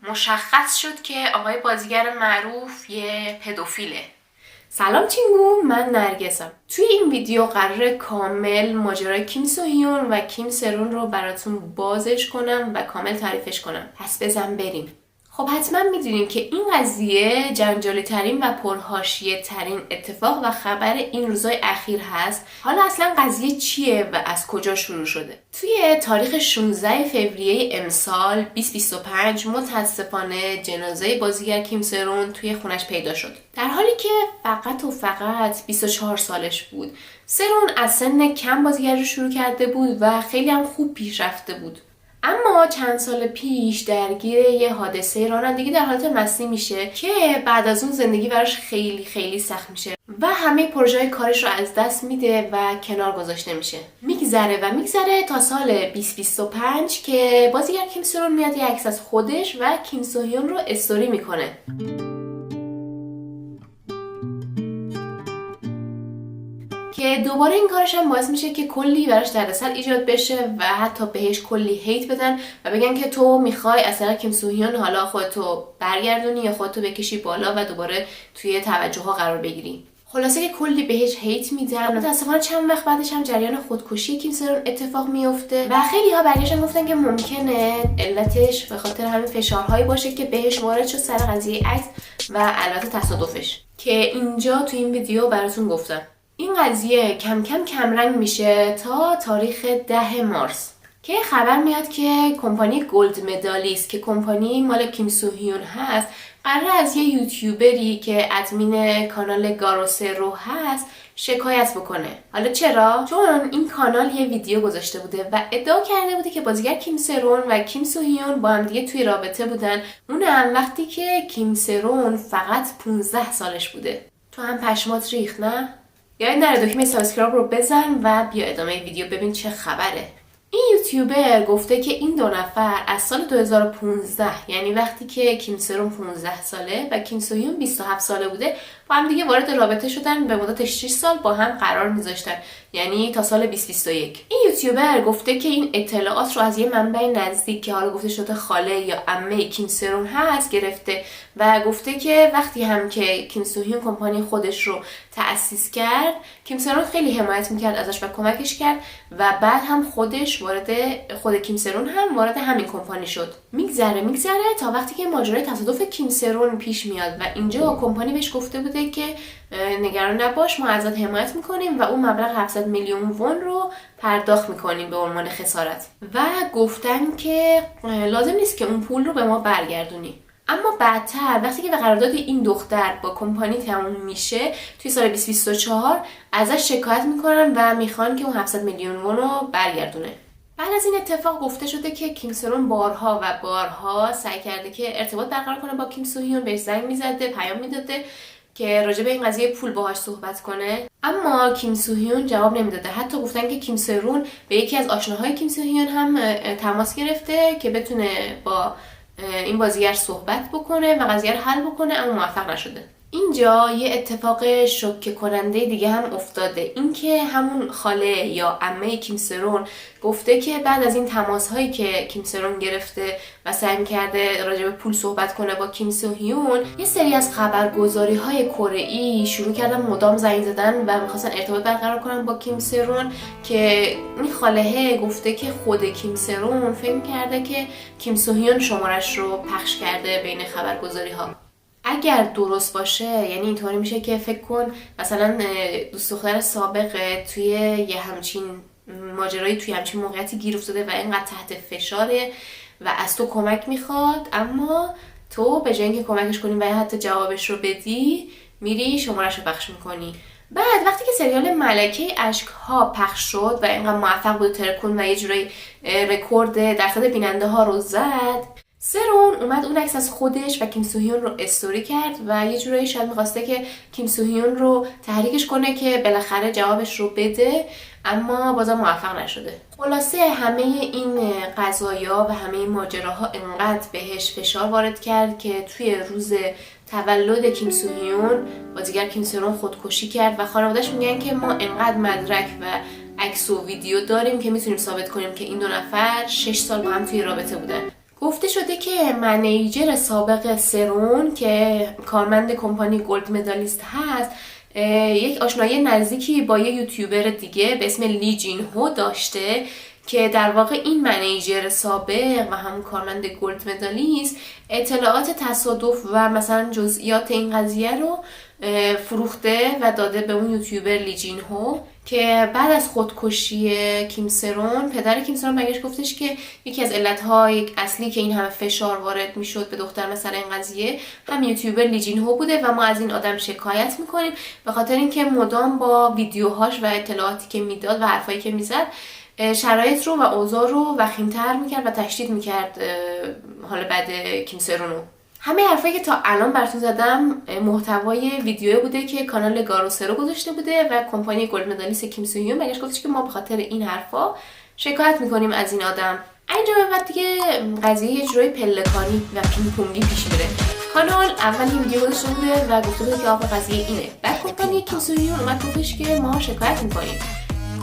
مشخص شد که آقای بازیگر معروف یه پدوفیله. سلام چینگو، من نرگسم. توی این ویدیو قراره کامل ماجرای کیم سو هیون و کیم سرون رو براتون بازش کنم و کامل تعریفش کنم. پس بزن بریم. خب حتما میدونین که این قضیه جنجالی ترین و پرحاشیه ترین اتفاق و خبر این روزهای اخیر هست. حالا اصلا قضیه چیه و از کجا شروع شده؟ توی تاریخ 16 فوریه امسال 2025 متاسفانه جنازه بازیگر کیم سرون توی خونش پیدا شد. در حالی که فقط 24 سالش بود. سرون از سن کم بازیگری رو شروع کرده بود و خیلی هم خوب پیش رفته بود. اما چند سال پیش درگیر یه حادثه رانندگی در حالت مستی میشه که بعد از اون زندگی براش خیلی سخت میشه و همه پروژه‌های کارش رو از دست میده و کنار گذاشته میشه. میگذره تا سال 2025 که بازیگر کیم سرون میاد یه عکس از خودش و کیم سو هیون رو استوری میکنه. که دوباره این کارش هم باعث میشه که کلی براش دردسر ایجاد بشه و حتی بهش کلی هیت بدن و بگن که تو میخوای از طریق کیم سو هیون حالا خودتو برگردونی یا خودتو بکشی بالا و دوباره توی توجه ها قرار بگیری. خلاصه که کلی بهش هیت میدن. متاسفانه چند وقت بعدش هم جریان خودکشی کیم سرون اتفاق میفته و خیلی ها برگشتن گفتن که ممکنه علتش به خاطر همین فشارهایی باشه که بهش وارد شد سر قضیه عکس و البته تصادفش که اینجا تو این ویدیو براتون گفتم. این قضیه کم رنگ میشه تا تاریخ 10 مارس که خبر میاد که کمپانی گلد مدالیست که کمپانی مال کیم سو هیون هست قراره از یه یوتیوبری که ادمین کانال گاروسه رو هست شکایت بکنه. حالا چرا؟ چون این کانال یه ویدیو گذاشته بوده و ادعا کرده بوده که بازیگر کیم سرون و کیم سو هیون با هم دیگه توی رابطه بودن، اونم وقتی که کیم سرون فقط 15 سالش بوده. تو هم پشمات ریخت نه؟ یاد نره دکمه سابسکرایب رو بزن و بیا ادامه ویدیو ببین چه خبره. این یوتیوبر گفته که این دو نفر از سال 2015 یعنی وقتی که کیم سرون 15 ساله و کیم سو هیون 27 ساله بوده با هم دیگه وارد رابطه شدن، به مدت 6 سال با هم قرار میذاشتن، یعنی تا سال 2021. این یوتیوبر گفته که این اطلاعات رو از یه منبع نزدیک که حالا گفته شده خاله یا عمه کیم سرون هست گرفته و گفته که وقتی هم که کیم سو هیون کمپانی خودش رو تأسیس کرد، کیم سرون خیلی حمایت میکرد ازش و کمکش کرد و بعد هم خود کیم سرون هم وارد همین کمپانی شد. میگذره تا وقتی که ماجرای تصادف کیم سرون پیش میاد و اینجا کمپانی بهش گفته بوده که نگران نباش، ما ازت حمایت میکنیم و اون مبلغ 700 میلیون وون رو پرداخت میکنیم به عنوان خسارت و گفتن که لازم نیست که اون پول رو به ما برگردونی. اما بعدتر وقتی که به قرارداد این دختر با کمپانی تموم میشه توی سال 2024 ازش شکایت میکنن و میخوان که اون 700 میلیون وون رو برگردونه. بعد از این اتفاق گفته شده که کیم سرون بارها سعی کرده که ارتباط برقرار کنه با کیم سو هیون، بهش زنگ میزده، پیام میداده که راجع به این قضیه پول باهاش صحبت کنه، اما کیم سو هیون جواب نمیداده. حتی گفتن که کیم سرون به یکی از آشناهای کیم سو هیون هم تماس گرفته که بتونه با این بازیگر صحبت بکنه و قضیه رو حل بکنه، اما موفق نشده. اینجا یه اتفاق شوکه کننده دیگه هم افتاده، اینکه همون خاله یا عمه کیم سرون گفته که بعد از این تماس‌هایی که کیم سرون گرفته و سعی کرده راجع به پول صحبت کنه با کیم سو هیون، یه سری از خبرگزاری‌های کره‌ای شروع کردن مدام زنگ زدن و می‌خواستن ارتباط برقرار کنن با کیم سرون که این خاله گفته که خود کیم سرون فکر کرده که کیم سو هیون شمارش رو پخش کرده بین خبرگزاری‌ها. اگر درست باشه یعنی اینطوری میشه که فکر کن مثلا دوست دختر سابقه توی یه همچین ماجرایی توی همچین موقعیتی گیر افتاده و اینقدر تحت فشاره و از تو کمک میخواد، اما تو به جای اینکه کمکش کنی و حتی جوابش رو بدی میری شمارش رو پخش میکنی. بعد وقتی که سریال ملکه اشک‌ها پخش شد و اینقدر موفق بود ترکون و یه جورایی رکورد درصد بیننده ها رو زد، سرون اومد اون عکس از خودش و کیم سو هیون رو استوری کرد و یه جورایی شاید می‌خواسته که کیم سو هیون رو تحریکش کنه که بالاخره جوابش رو بده، اما بازم موفق نشده. خلاصه همه این قضایا و همه این ماجراها انقدر بهش فشار وارد کرد که توی روز تولد کیم سو هیون بازیگر کیم سرون خودکشی کرد و خانواده‌اش میگن که ما انقدر مدرک و عکس و ویدیو داریم که میتونیم ثابت کنیم که این دو نفر 6 سال با هم توی رابطه بودن. گفته شده که منیجر سابق سرون که کارمند کمپانی گلد مدالیست هست یک آشنایی نزدیکی با یه یوتیوبر دیگه به اسم لی جین هو داشته که در واقع این منیجر سابق و همون کارمند گلد مدالیست اطلاعات تصادف و مثلا جزئیات این قضیه رو فروخته و داده به اون یوتیوبر لی جین هو که بعد از خودکشی کیم سرون پدر کیم سرون برگشت گفتش که یکی از علتهای اصلی که این همه فشار وارد میشد به دختر مثلا این قضیه هم یوتیوبر لی جین هو بوده و ما از این آدم شکایت میکنیم به خاطر اینکه مدام با ویدیوهاش و اطلاعاتی که میداد و حرفایی که میزد شرایط رو و اوضاع رو وخیم‌تر میکرد و تشدید میکرد حالا بعد کیم سرون رو. همه حرفایی که تا الان براتون زدم محتوای ویدیویی بوده که کانال گاروسرو گذاشته بوده و کمپانی گلد مدالیست کیم سو هیون بهش گفتش که ما به خاطر این حرفا شکایت میکنیم از این آدم. اینجا به بعد دیگه قضیه یه جورای پلکانی و پینگ پونگی پیش میره. کانال اول این ویدیو گذاشته بوده و گفته بوده که آقا قضیه اینه. بعد کمپانی کیم سو هیون اومد گفتش که ما شکایت میکنیم.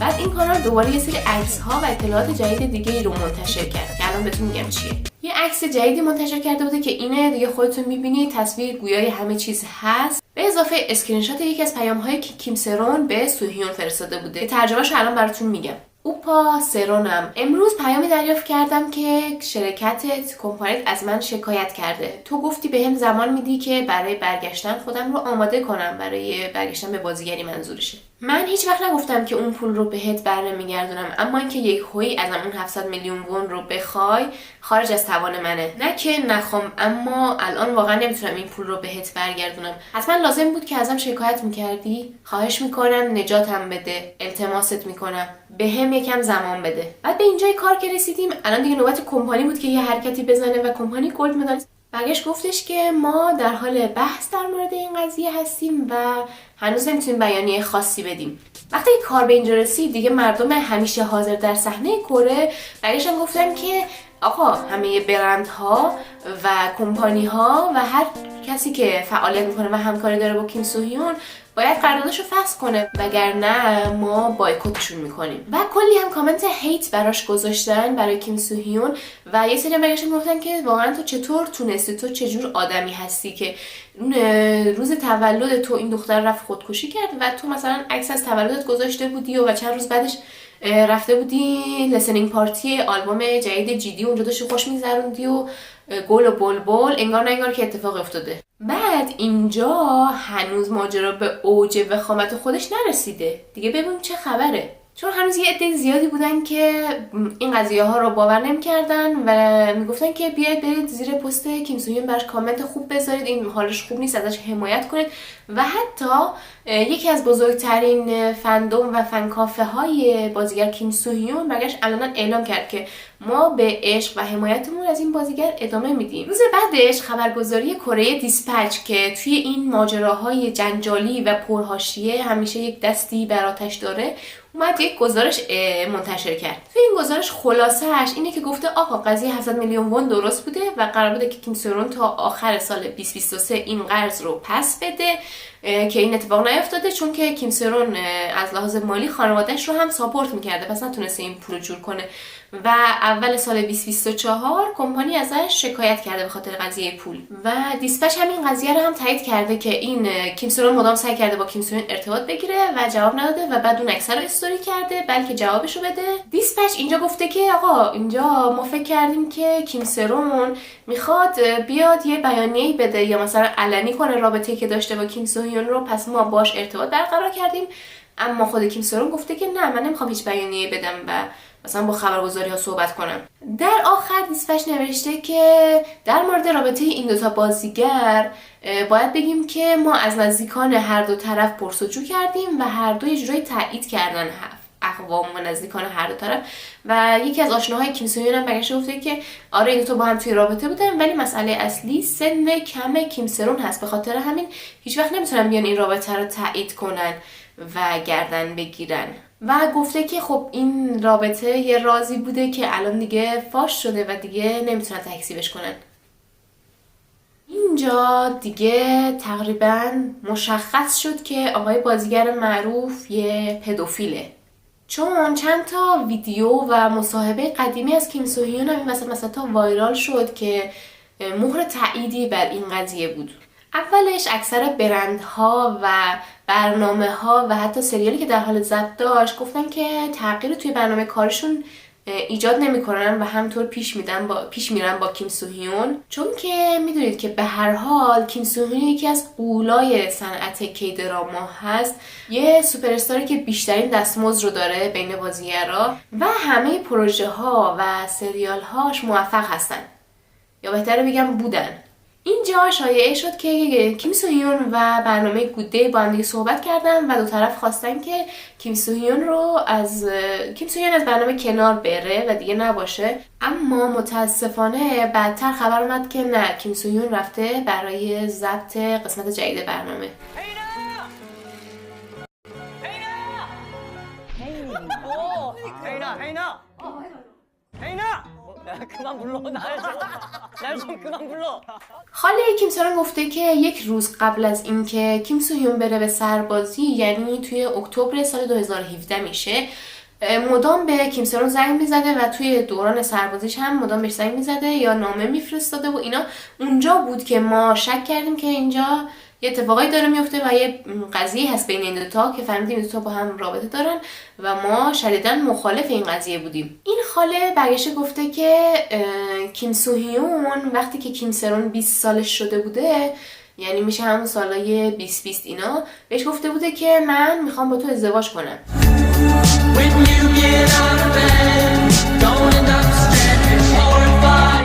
بعد این کانال دوباره یه سری عکس ها و اطلاعات جدید دیگه رو منتشر کرد که الان بهتون میگم چیه. یه عکس جدیدی منتشر کرده بوده که اینه دیگه خودتون میبینید تصویر گویای همه چیز هست به اضافه اسکرین شات یکی از پیام‌هایی که کیم سرون به سوهیون فرستاده بوده که ترجمه‌شو الان براتون میگم. اوپا سرونم، امروز پیامی دریافت کردم که شرکتت کمپانیت از من شکایت کرده. تو گفتی بهم زمان میدی که برای برگشتن خودم رو آماده کنم برای برگشتن به بازیگری منظورشه. من هیچ وقت نگفتم که اون پول رو بهت برنمیگردونم، اما اینکه یک هوی از اون 700 میلیون وون رو بخوای خارج از توان منه. نه که نخوام، اما الان واقعا نمیتونم این پول رو بهت برگردونم. حتما لازم بود که ازم شکایت میکردی. خواهش میکنم نجاتم بده. التماست میکنم بهم یکم زمان بده. بعد به اینجای کار که رسیدیم الان دیگه نوبت کمپانی بود که یه حرکتی بزنه و کمپانی گلد مدالیست برگشت گفتش که ما در حال بحث در مورد این قضیه هستیم و هنوز نمیتونیم بیانیه خاصی بدیم. وقتی کار به اینجا رسید دیگه مردم همیشه حاضر در صحنه کره برگشتن گفتن که آقا همه برندها و کمپانی ها و هر کسی که فعالیت میکنه و همکاری داره با کیم سو هیون باید قراردادش رو فسخ کنه وگرنه ما بایکوتشون میکنیم. و کلی هم کامنت هیت براش گذاشتن برای کیم سو هیون و یه سری برگشتن گفتن که واقعا تو چطور تونستی، تو چه جور آدمی هستی که روز تولد تو این دختر رفت خودکشی کرد و تو مثلا عکس از تولدت گذاشته بودی و چند روز بعدش رفته بودی لسنینگ پارتی آلبوم جدید جیدی اونجا داشتی خوش می‌گذروندی و گل و بلبل انگار نه انگار که اتفاق افتاده. بعد اینجا هنوز ماجرا به اوج وخامت خودش نرسیده دیگه، ببین چه خبره. چون هنوز یه عده زیادی بودن که این قضیه ها رو باور نمی‌کردن و میگفتن که بیاید برید زیر پست کیم سو هیون براش کامنت خوب بذارید، این حالش خوب نیست، ازش حمایت کنید. و حتی یکی از بزرگترین فندوم و فنکافه های بازیگر کیم سو هیون برگشت علنا اعلام کرد که ما به عشق و حمایتمون از این بازیگر ادامه میدیم. روز بعدش خبرگزاری کره دیسپچ که توی این ماجراهای جنجالی و پرحاشیه همیشه یک دستی بر آتش داره اومد یک گزارش منتشر کرد. توی این گزارش خلاصه‌اش اینه که گفته آقا قضیه 700 میلیون وون درست بوده و قرار بوده که کیم سرون تا آخر سال 2023 این قرض رو پس بده که این اتفاق نیفتاده چون که کیم سرون از لحاظ مالی خانواده‌اش رو هم ساپورت می‌کرده پس نتونسته این پول رو جور کنه و اول سال 2024 کمپانی ازش شکایت کرده به خاطر قضیه پول و دیسپچ همین قضیه رو هم تایید کرده که این کیم سرون مدام سعی کرده با کیم سرون ارتباط بگیره و جواب نداده و بعد اون عکس رو استوری کرده بلکه جوابشو بده. دیسپچ اینجا گفته که آقا اینجا ما فکر کردیم که کیم سرون میخواد بیاد یه بیانیه‌ای بده یا مثلا علنی کنه رابطه‌ای که داشته با کیم سو هیون رو، پس ما باش ارتباط برقرار کردیم، اما خود کیم سرون گفته که نه من نمیخوام هیچ بیانیه‌ای بدم و مثلا با خبرگزاری‌ها صحبت کنم. در آخر دیسپچ نوشته که در مورد رابطه این دوتا بازیگر باید بگیم که ما از نزدیکان هر دو طرف پرسجو کردیم و هر دو یه جورایی تایید کردن اقوام و نزدیکان هر دو طرف و یکی از آشناهای کیم سو هیون هم برگشته گفته که آره این دو تا با هم توی رابطه بودن ولی مسئله اصلی سن کم کیم سرون هست، به خاطر همین هیچ وقت نمیتونن بیان این رابطه رو تایید کنن و گردن بگیرن. و گفته که خب این رابطه یه رازی بوده که الان دیگه فاش شده و دیگه نمیتونن تکذیبش کنن. اینجا دیگه تقریبا مشخص شد که آقای بازیگر معروف یه پدوفیله. چون چند تا ویدیو و مصاحبه قدیمی از کیم سو هیون هم این وسط وایرال شد که مهر تأییدی بر این قضیه بود. اولش اکثر برندها و برنامه‌ها و حتی سریالی که در حال ضبط داشت گفتن که تغییر توی برنامه کارشون ایجاد نمی‌کنن و همطور پیش میرن با کیم سو هیون، چون که میدونید که به هر حال کیم سو هیون یکی از غولای صنعت کی دراما هست، یه سوپر استاری که بیشترین دستمزد رو داره بین بازیگرا و همه پروژه ها و سریال هاش موفق هستن، یا بهتره بگم بودن. اینجا شایعه شد که کیم سو هیون و برنامه گود دی با هم دیگه صحبت کردن و دو طرف خواستن که کیم سو هیون از برنامه کنار بره و دیگه نباشه. اما متاسفانه بعدتر خبر اومد که نه، کیم سو هیون رفته برای ضبط قسمت جدید برنامه. خاله کیم سرون گفته که یک روز قبل از اینکه کیم سو هیون بره به سربازی، یعنی توی اکتبر سال 2017 میشه، مدام به کیم سرون زنگ میزده و توی دوران سربازیش هم مدام بهش زنگ میزده یا نامه میفرستاده و اینا. اونجا بود که ما شک کردیم که اینجا یه اتفاقایی داره میفته و یه قضیه هست بین این دوتا که فهمیدیم این دوتا با هم رابطه دارن و ما شدیداً مخالف این قضیه بودیم. این خاله برگشته گفته که کیم سو هیون وقتی که کیم سرون 20 سالش شده بوده، یعنی میشه همون سالای 2020 اینا، بهش گفته بوده که من میخوام با تو ازدواج کنم.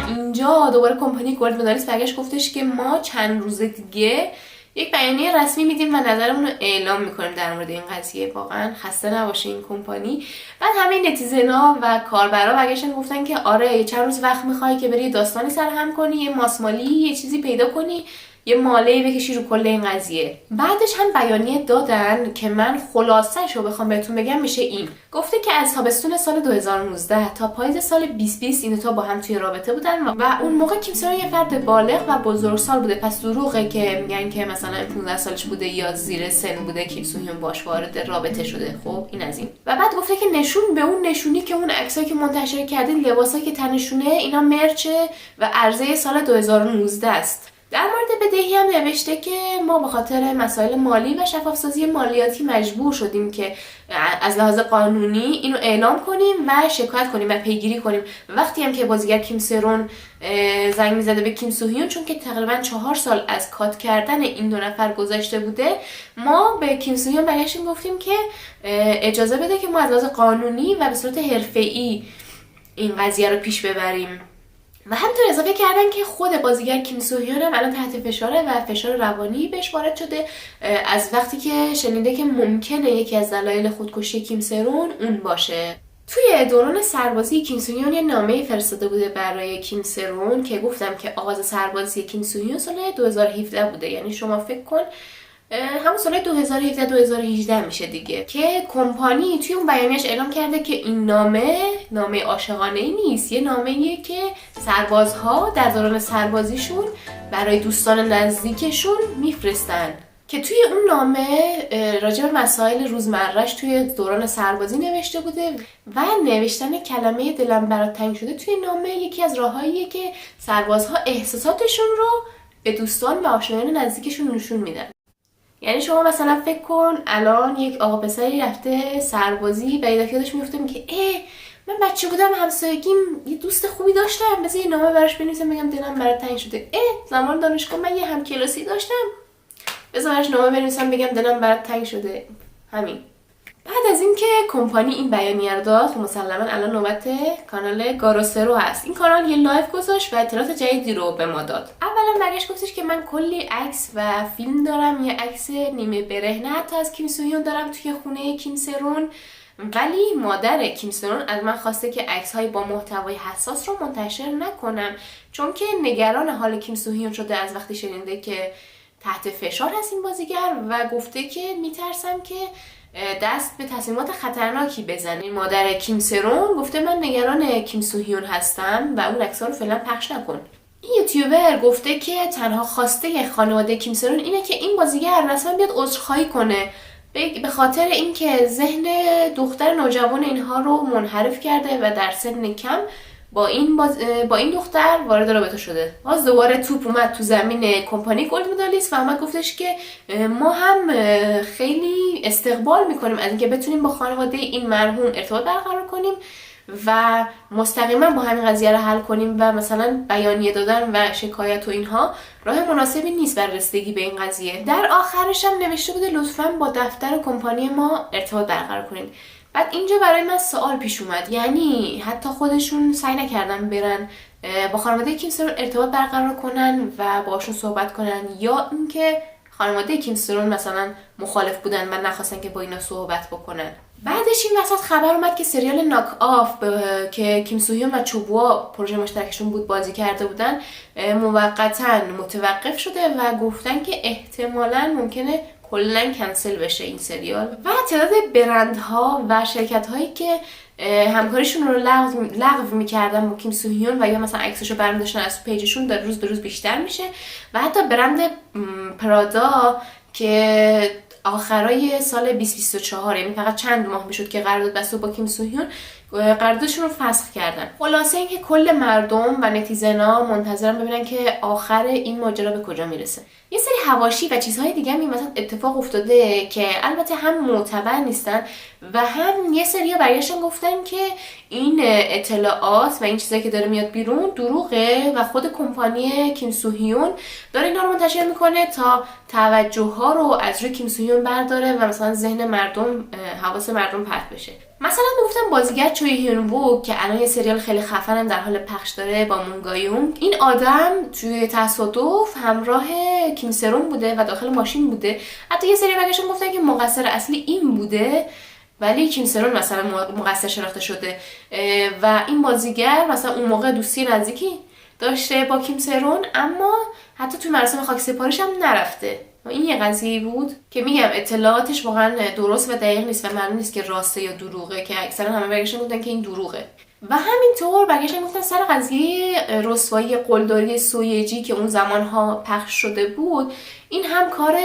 اینجا دوباره کمپانی گلد مدالیست برگشت گفتش که ما چند روز دیگه یک بیانیه رسمی میدیم و نظرمون رو اعلام میکنیم در مورد این قضیه. واقعا خسته نباشه این کمپانی. بعد همه نتیزنا و کاربرا برگشتن گفتن که آره چند روز وقت میخوای که بری داستانی سرهم کنی، یه ماسمالی یه چیزی پیدا کنی، یه ماله بکشی رو کل این قضیه. بعدش هم بیانیه دادن که من خلاصه‌ش رو بخوام بهتون بگم میشه این. گفته که از تابستون سال 2019 تا پاییز سال 2020 این تا با هم توی رابطه بودن و اون موقع کیم سرون یه فرد بالغ و بزرگسال بوده. پس دروغه که میگن که مثلا 15 سالش بوده یا زیر سن بوده کیم سو هیون باش وارد رابطه شده. خب این از این. و بعد گفته که نشون به اون نشونی که اون عکسایی که منتشر کردین، لباسایی که تنشونه، اینا مرچه و عرضه سال 2019 است. در مورد بدهی هم نوشته که ما به خاطر مسائل مالی و شفافسازی مالیاتی مجبور شدیم که از لحاظ قانونی اینو اعلام کنیم و شکایت کنیم و پیگیری کنیم. وقتی هم که بازیگر کیم سرون زنگ میزده به کیم سو هیون، چون که تقریبا 4 سال از کات کردن این دو نفر گذشته بوده، ما به کیم سو هیون برگشتیم گفتیم که اجازه بده که ما از لحاظ قانونی و به صورت حرفه‌ای این قضیه رو پیش ببریم. و همینطور اضافه کردن که خود بازیگر کیم سو هیون هم الان تحت فشاره و فشار روانی بهش وارد شده از وقتی که شنیده که ممکنه یکی از دلایل خودکشی کیم سرون اون باشه. توی دوران سربازی کیم سو هیون یه نامه فرستاده بوده برای کیم سرون که گفتم که آغاز سربازی کیم سو هیون سال 2017 بوده، یعنی شما فکر کن همون سال 2017-2018 میشه دیگه، که کمپانی توی اون بیانیه‌اش اعلام کرده که این نامه عاشقانه‌ای نیست، یه نامه‌ایه که سربازها در دوران سربازیشون برای دوستان نزدیکشون میفرستن، که توی اون نامه راجع به مسائل روزمره‌اش توی دوران سربازی نوشته بوده و نوشتن کلمه دلم برات تنگ شده توی نامه یکی از راهاییه که سربازها احساساتشون رو به دوستان و آشنایان نزدیکشون نشون میدن. یعنی شما مثلا فکر کن الان یک آقا پسری رفته سربازی و یه دفعه یادش میفته که من بچه بودم همسایگیم یه دوست خوبی داشتم، بذار یه نامه براش بنویسم بگم دلم برات تنگ شده. زمان دانشگاه من یه همکلاسی داشتم، بذار براش نامه بنویسم بگم دلم برات تنگ شده. همین. بعد از اینکه کمپانی این بیانیه رو داد، خب مسلما الان نوبت کانال گاروسرو هست. این کانال یه لایو گذاشت و اطلاعات جدیدی رو به ما داد. اولا برگشت گفتش که من کلی عکس و فیلم دارم، یه عکس نیمه برهنه حتی از کیم سو هیون دارم توی خونه کیم سرون، ولی مادر کیم سرون از من خواسته که عکس‌های با محتوای حساس رو منتشر نکنم، چون که نگران حال کیم سو هیون شده از وقتی شنیده که تحت فشار هست این بازیگر و گفته که میترسم که دست به تصمیمات خطرناکی بزنه. مادر کیم سرون گفته من نگران کیم سو هیون هستم و اون عکس‌ها رو فعلا پخش نکن. این یوتیوبر گفته که تنها خواسته خانواده کیم سرون اینه که این بازیگر رسما بیاد عذرخواهی کنه، به خاطر اینکه ذهن دختر نوجوان اینها رو منحرف کرده و در سن کم با این دختر وارد رابطه شده. باز دوباره توپ اومد تو زمین کمپانی گلد مدالیست و اومد گفتش که ما هم خیلی استقبال میکنیم از اینکه بتونیم با خانواده این مرحوم ارتباط برقرار کنیم و مستقیما با همین قضیه رو حل کنیم و مثلا بیانیه دادن و شکایت و اینها راه مناسبی نیست برای رسیدگی به این قضیه. در آخرش هم نوشته بوده لطفاً با دفتر کمپانی ما ارتباط برقرار کنید. بعد اینجا برای من سوال پیش اومد، یعنی حتی خودشون سعی نکردن برن با خانواده کیم سرون ارتباط برقرار کنن و باشون صحبت کنن، یا اینکه خانواده کیم سرون مثلا مخالف بودن و نخواستن که با اینا صحبت بکنن. بعدش این وسط خبر اومد که سریال ناک آف که کیم سو هیون و چوبوا پروژه مشترکشون بود بازی کرده بودن موقتا متوقف شده و گفتن که احتمالاً ممکنه کلاً کنسل بشه این سریال. و تعداد برندها و شرکت‌هایی که همکاریشون رو لغو می‌کردن با کیم سو هیون و یا مثلا عکسشو برمی‌داشتن از پیجشون در روز به روز بیشتر میشه و حتی برند پرادا که آخرای سال 2024 یعنی فقط چند ماه میشد که قرارداد بسته با کیم سو هیون قراردادشون رو فسخ کردن. خلاصه اینکه کل مردم و نتیزنا منتظرن ببینن که آخر این ماجرا به کجا میرسه. یه سری حواشی و چیزهای دیگه هم این وسط اتفاق افتاده که البته هم معتبر نیستن و هم یه سری‌ها برگشتن گفتن که این اطلاعات و این چیزایی که داره میاد بیرون دروغه و خود کمپانی کیم سو هیون داره اینا رو منتشر میکنه تا توجه ها رو از روی کیم سو هیون برداره و مثلا ذهن مردم حواس مردم پرت بشه. مثلا میگفتم بازیگر چوی هیون وو که الان یه سریال خیلی خفن هم در حال پخش داره با مون گایونگ، این آدم توی تصادف همراه کیم سرون بوده و داخل ماشین بوده. حتی یه سری برگشتن گفتن که مقصر اصلی این بوده ولی کیم سرون مثلا مقصر شناخته شده و این بازیگر مثلا اون موقع دوستی نزدیکی داشته با کیم سرون اما حتی توی مراسم خاکسپاریش هم نرفته. این یه قضیه بود که میگم اطلاعاتش واقعا درست و دقیق نیست و معلوم نیست که راسته یا دروغه، که اکثرا همه برگشتن گفتن که این دروغه. و همینطور برگشتن گفتن سر قضیه رسوایی قلدری سویجی که اون زمانها پخش شده بود، این هم کار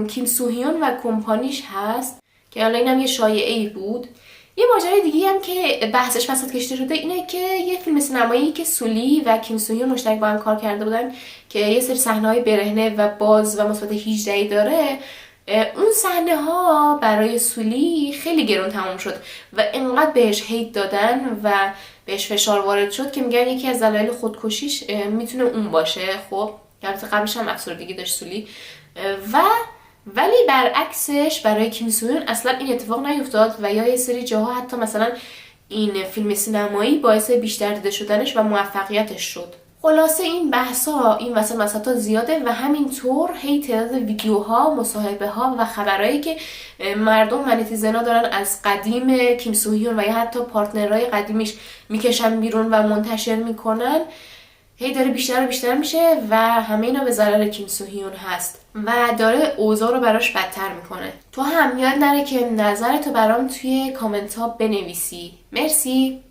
کیم سو هیون و کمپانیش هست که حالا اینم یه شایعه‌ای بود. یه ماجرای دیگه هم که بحثش وسط کشیده شده اینه که یه فیلم سینمایی که سولی و کیم سو هیون مشترک با هم کار کرده بودن که یه سری صحنه‌های برهنه و باز و مثبت 18 داره، اون صحنه ها برای سولی خیلی گرون تمام شد و انقدر بهش هیت دادن و بهش فشار وارد شد که میگن یکی از دلایل خودکشیش میتونه اون باشه. خب البته قبلش هم افسردگی داشت سولی ولی برعکسش برای کیم سو هیون اصلا این اتفاق نیفتاد و یا یه سری جاها حتی مثلا این فیلم سینمایی باعث بیشتر دیده شدنش و موفقیتش شد. خلاصه این بحثا این وسطا زیاده و همینطور هی تعداد ویدیوها، مصاحبه ها و خبرایی که مردم و نتیزنا دارن از قدیم کیم سو هیون و یا حتی پارتنرهای قدیمیش میکشن بیرون و منتشر میکنن هی داره بیشتر و بیشتر میشه و همه اینا به ضرر کیم سو هیون هست و داره اوضاع رو براش بدتر میکنه. تو هم یاد نره که نظرتو برام توی کامنت ها بنویسی. مرسی.